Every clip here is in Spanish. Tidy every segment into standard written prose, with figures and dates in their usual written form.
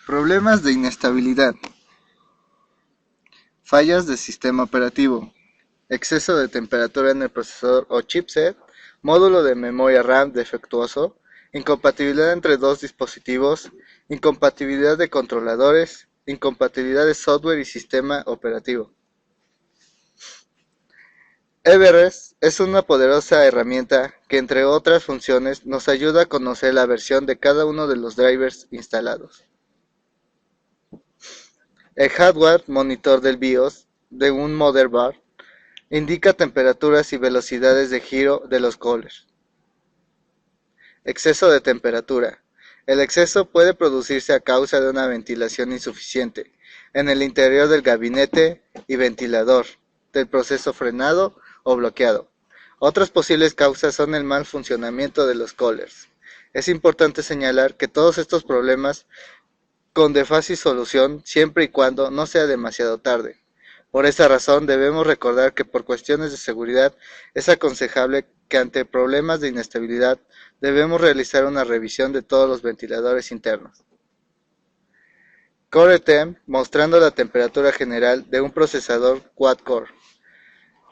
Problemas de inestabilidad. Fallas del sistema operativo. Exceso de temperatura en el procesador o chipset. Módulo de memoria RAM defectuoso. Incompatibilidad entre dos dispositivos. Incompatibilidad de controladores. Incompatibilidad de software y sistema operativo. Everest es una poderosa herramienta que, entre otras funciones, nos ayuda a conocer la versión de cada uno de los drivers instalados. El hardware monitor del BIOS de un motherboard indica temperaturas y velocidades de giro de los coolers. Exceso de temperatura. El exceso puede producirse a causa de una ventilación insuficiente en el interior del gabinete y ventilador del proceso frenado o bloqueado. Otras posibles causas son el mal funcionamiento de los coolers. Es importante señalar que todos estos problemas con de fácil solución siempre y cuando no sea demasiado tarde. Por esta razón debemos recordar que por cuestiones de seguridad es aconsejable que ante problemas de inestabilidad debemos realizar una revisión de todos los ventiladores internos. Core Temp mostrando la temperatura general de un procesador quad-core,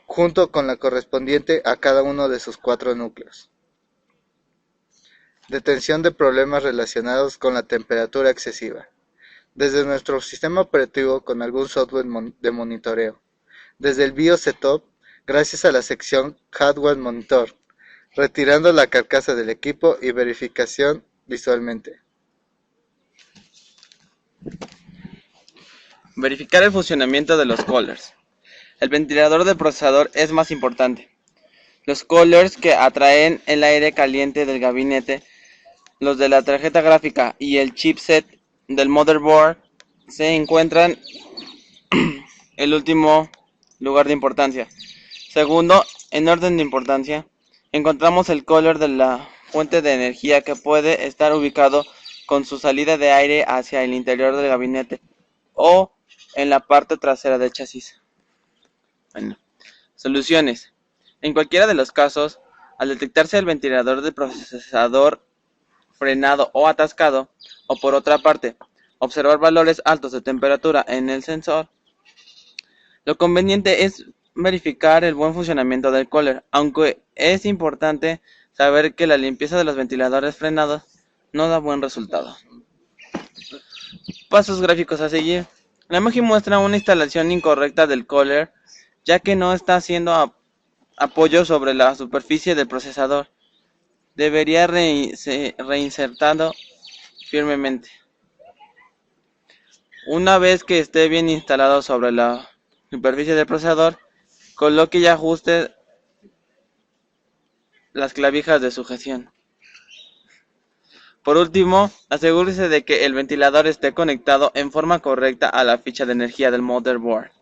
junto con la correspondiente a cada uno de sus 4 núcleos. Detención de problemas relacionados con la temperatura excesiva. Desde nuestro sistema operativo con algún software de monitoreo. Desde el BIOS Setup, gracias a la sección Hardware Monitor, retirando la carcasa del equipo y verificación visualmente. Verificar el funcionamiento de los coolers. El ventilador del procesador es más importante. Los coolers que atraen el aire caliente del gabinete, los de la tarjeta gráfica y el chipset del motherboard se encuentran el último lugar de importancia. Segundo, en orden de importancia, encontramos el cooler de la fuente de energía que puede estar ubicado con su salida de aire hacia el interior del gabinete o en la parte trasera del chasis. Soluciones. En cualquiera de los casos, al detectarse el ventilador del procesador frenado o atascado, o por otra parte, observar valores altos de temperatura en el sensor, lo conveniente es verificar el buen funcionamiento del cooler, aunque es importante saber que la limpieza de los ventiladores frenados no da buen resultado. Pasos gráficos a seguir. La imagen muestra una instalación incorrecta del cooler, ya que no está haciendo apoyo sobre la superficie del procesador. Debería reinsertado firmemente. Una vez que esté bien instalado sobre la superficie del procesador, coloque y ajuste las clavijas de sujeción. Por último, asegúrese de que el ventilador esté conectado en forma correcta a la ficha de energía del motherboard.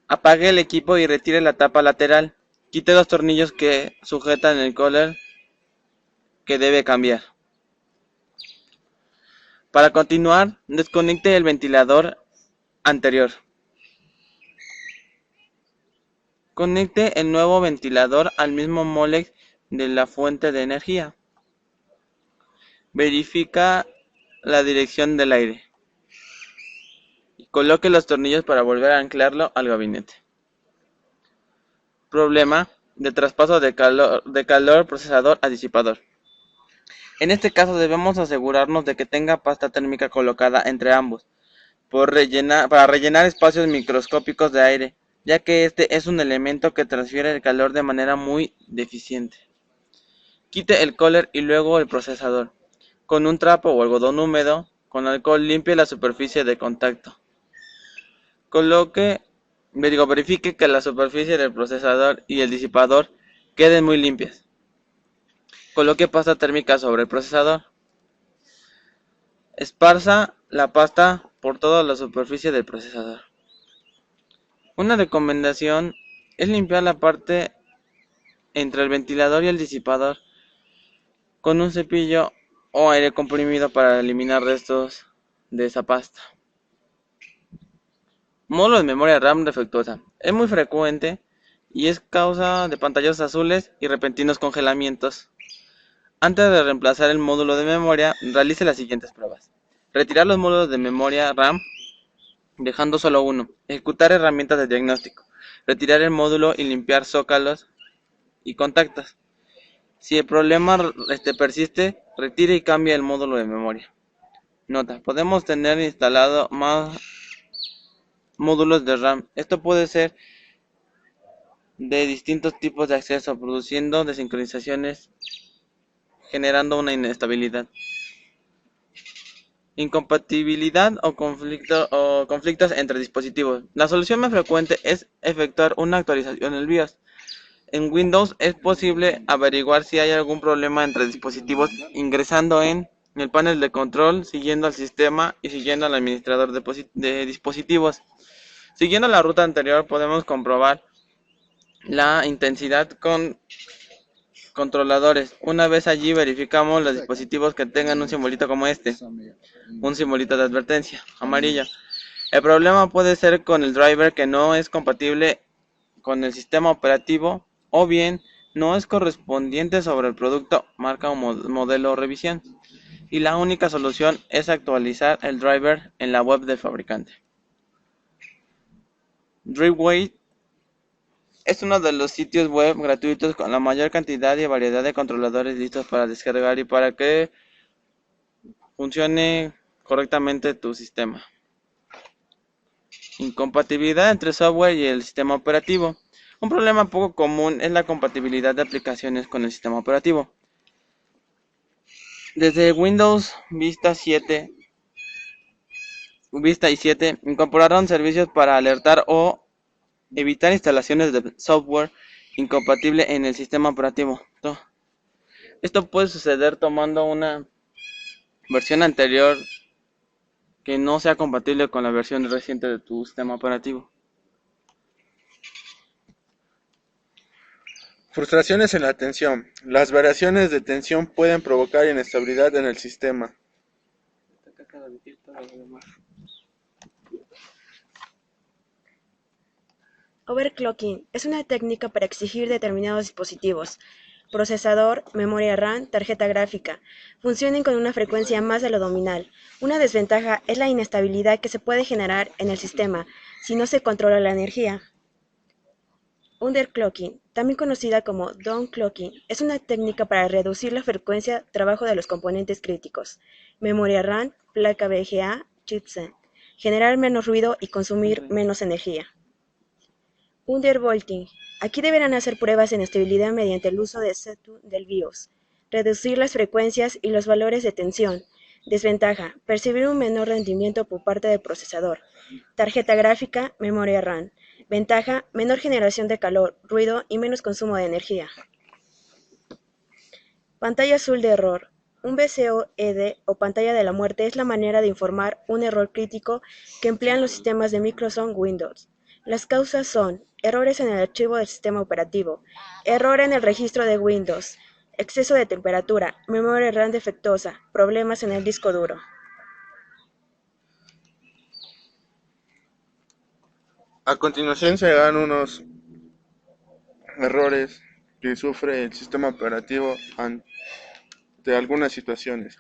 Apague el equipo y retire la tapa lateral. Quite los tornillos que sujetan el cooler que debe cambiar. Para continuar, desconecte el ventilador anterior. Conecte el nuevo ventilador al mismo molex de la fuente de energía. Verifica la dirección del aire. Y coloque los tornillos para volver a anclarlo al gabinete. Problema de traspaso de calor procesador a disipador. En este caso debemos asegurarnos de que tenga pasta térmica colocada entre ambos para rellenar espacios microscópicos de aire, ya que este es un elemento que transfiere el calor de manera muy deficiente. Quite el cooler y luego el procesador. Con un trapo o algodón húmedo con alcohol limpie la superficie de contacto. Verifique que la superficie del procesador y el disipador queden muy limpias. Coloque pasta térmica sobre el procesador. Esparza la pasta por toda la superficie del procesador. Una recomendación es limpiar la parte entre el ventilador y el disipador con un cepillo o aire comprimido para eliminar restos de esa pasta. Módulo de memoria RAM defectuosa. Es muy frecuente y es causa de pantallas azules y repentinos congelamientos. Antes de reemplazar el módulo de memoria, realice las siguientes pruebas. Retirar los módulos de memoria RAM dejando solo uno. Ejecutar herramientas de diagnóstico. Retirar el módulo y limpiar zócalos y contactos. Si el problema persiste, retire y cambie el módulo de memoria. Nota: podemos tener instalado más módulos de RAM. Esto puede ser de distintos tipos de acceso, produciendo desincronizaciones, generando una inestabilidad, incompatibilidad o conflictos entre dispositivos. La solución más frecuente es efectuar una actualización del BIOS. En Windows es posible averiguar si hay algún problema entre dispositivos ingresando en el panel de control, siguiendo al sistema y siguiendo al administrador de dispositivos. Siguiendo la ruta anterior podemos comprobar la intensidad con controladores. Una vez allí verificamos los dispositivos que tengan un simbolito como este, un simbolito de advertencia amarillo. El problema puede ser con el driver que no es compatible con el sistema operativo o bien no es correspondiente sobre el producto, marca o modelo o revisión. Y la única solución es actualizar el driver en la web del fabricante. Driveway es uno de los sitios web gratuitos con la mayor cantidad y variedad de controladores listos para descargar y para que funcione correctamente tu sistema. Incompatibilidad entre software y el sistema operativo. Un problema poco común es la compatibilidad de aplicaciones con el sistema operativo. Desde Windows Vista y 7 incorporaron servicios para alertar o evitar instalaciones de software incompatible en el sistema operativo. Esto puede suceder tomando una versión anterior que no sea compatible con la versión reciente de tu sistema operativo. Frustraciones en la tensión. Las variaciones de tensión pueden provocar inestabilidad en el sistema. Overclocking es una técnica para exigir determinados dispositivos, procesador, memoria RAM, tarjeta gráfica, funcionen con una frecuencia más de lo nominal. Una desventaja es la inestabilidad que se puede generar en el sistema si no se controla la energía. Underclocking, también conocida como downclocking, es una técnica para reducir la frecuencia de trabajo de los componentes críticos, memoria RAM, placa VGA, chipset, generar menos ruido y consumir menos energía. Undervolting, aquí deberán hacer pruebas de inestabilidad mediante el uso de SETU del BIOS, reducir las frecuencias y los valores de tensión. Desventaja, percibir un menor rendimiento por parte del procesador. Tarjeta gráfica, memoria RAM. Ventaja, menor generación de calor, ruido y menos consumo de energía. Pantalla azul de error. Un BCOED o pantalla de la muerte es la manera de informar un error crítico que emplean los sistemas de Microsoft Windows. Las causas son errores en el archivo del sistema operativo, error en el registro de Windows, exceso de temperatura, memoria RAM defectuosa, problemas en el disco duro. A continuación se dan unos errores que sufre el sistema operativo ante algunas situaciones.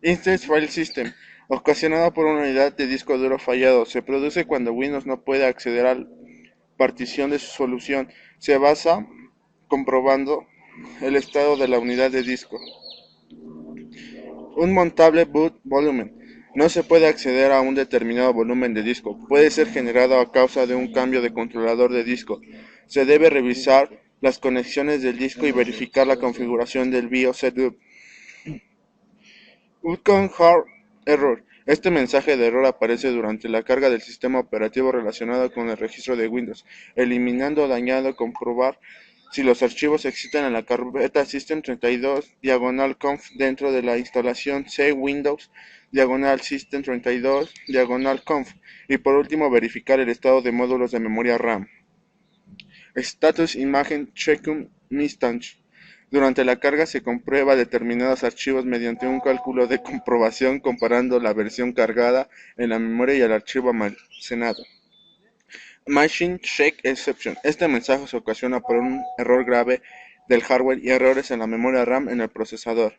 Instance File System, ocasionada por una unidad de disco duro fallado, se produce cuando Windows no puede acceder a la partición de su solución. Se basa comprobando el estado de la unidad de disco. Un montable boot volumen. No se puede acceder a un determinado volumen de disco. Puede ser generado a causa de un cambio de controlador de disco. Se debe revisar las conexiones del disco y verificar la configuración del BIOS setup. Outcome Hard Error. Este mensaje de error aparece durante la carga del sistema operativo relacionado con el registro de Windows, eliminando o dañando. Comprobar si los archivos existen en la carpeta System32-conf dentro de la instalación C Windows System32-conf, y por último verificar el estado de módulos de memoria RAM. Status Imagen Checkum Instance. Durante la carga se comprueba determinados archivos mediante un cálculo de comprobación comparando la versión cargada en la memoria y el archivo almacenado. Machine Check Exception. Este mensaje se ocasiona por un error grave del hardware y errores en la memoria RAM en el procesador.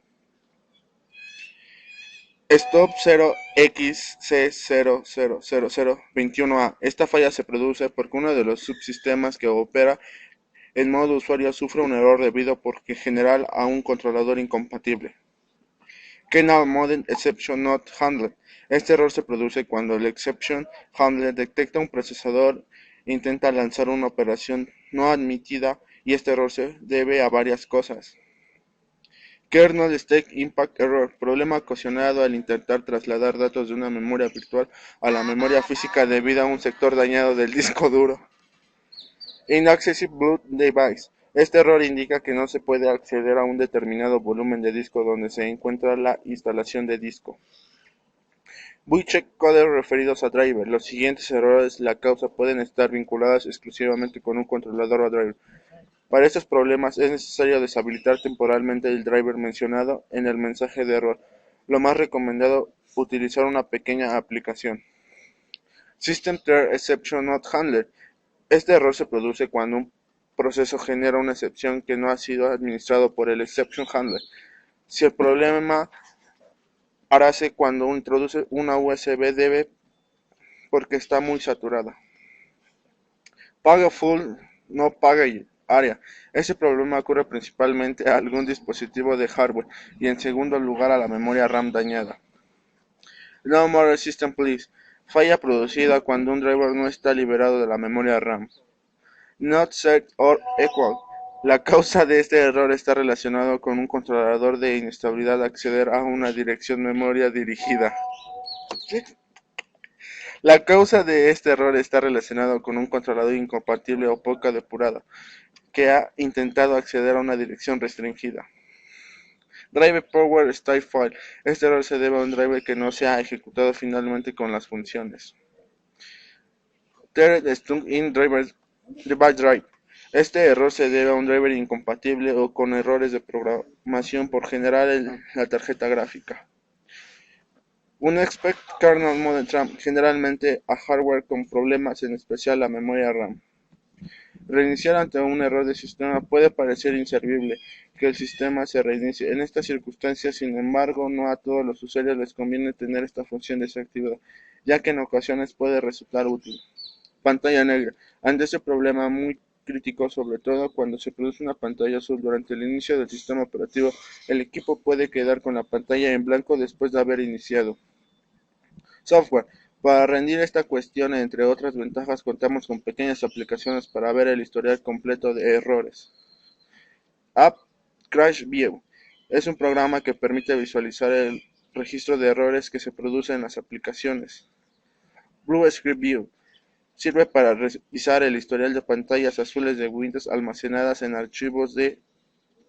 Stop 0xC00021A. Esta falla se produce porque uno de los subsistemas que opera en modo usuario sufre un error debido por general a un controlador incompatible. Kernel Mode Exception Not Handled. Este error se produce cuando el Exception Handler detecta un procesador e intenta lanzar una operación no admitida, y este error se debe a varias cosas. Kernel Stack Impact Error, problema ocasionado al intentar trasladar datos de una memoria virtual a la memoria física debido a un sector dañado del disco duro. Inaccessible Boot Device. Este error indica que no se puede acceder a un determinado volumen de disco donde se encuentra la instalación de disco. Check codes referidos a driver. Los siguientes errores la causa pueden estar vinculadas exclusivamente con un controlador o driver. Para estos problemas es necesario deshabilitar temporalmente el driver mencionado en el mensaje de error. Lo más recomendado, utilizar una pequeña aplicación. System Trigger Exception Not Handled. Este error se produce cuando un proceso genera una excepción que no ha sido administrado por el Exception Handler. Si el problema aparece cuando introduce una USB, debe porque está muy saturada. Paga full, no paga área. Este problema ocurre principalmente a algún dispositivo de hardware y en segundo lugar a la memoria RAM dañada. No more system please. Falla producida cuando un driver no está liberado de la memoria RAM. Not set or equal. La causa de este error está relacionado con un controlador de inestabilidad de acceder a una dirección memoria dirigida. La causa de este error está relacionado con un controlador incompatible o poco depurado que ha intentado acceder a una dirección restringida. Driver Power Style File. Este error se debe a un driver que no se ha ejecutado finalmente con las funciones. Thread Stung in Driver Device Drive. Este error se debe a un driver incompatible o con errores de programación, por general en la tarjeta gráfica. Un Expect Kernel Mode RAM, generalmente a hardware con problemas, en especial la memoria RAM. Reiniciar ante un error de sistema puede parecer inservible que el sistema se reinicie. En estas circunstancias, sin embargo, no a todos los usuarios les conviene tener esta función desactivada, ya que en ocasiones puede resultar útil. Pantalla negra. Ante este problema muy crítico, sobre todo cuando se produce una pantalla azul durante el inicio del sistema operativo, el equipo puede quedar con la pantalla en blanco después de haber iniciado. Software. Para rendir esta cuestión, entre otras ventajas, contamos con pequeñas aplicaciones para ver el historial completo de errores. App Crash View. Es un programa que permite visualizar el registro de errores que se producen en las aplicaciones. Blue Script View. Sirve para revisar el historial de pantallas azules de Windows almacenadas en archivos de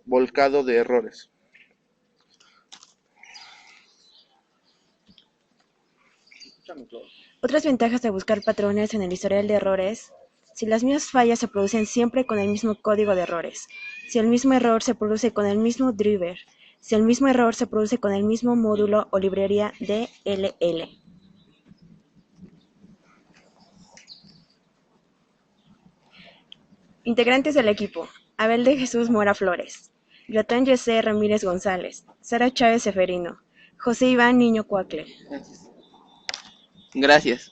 volcado de errores. Otras ventajas de buscar patrones en el historial de errores: si las mismas fallas se producen siempre con el mismo código de errores, si el mismo error se produce con el mismo driver, si el mismo error se produce con el mismo módulo o librería DLL. Integrantes del equipo: Abel de Jesús Mora Flores, Yotán Yesé Ramírez González, Sara Chávez Seferino, José Iván Niño Cuacle. Gracias.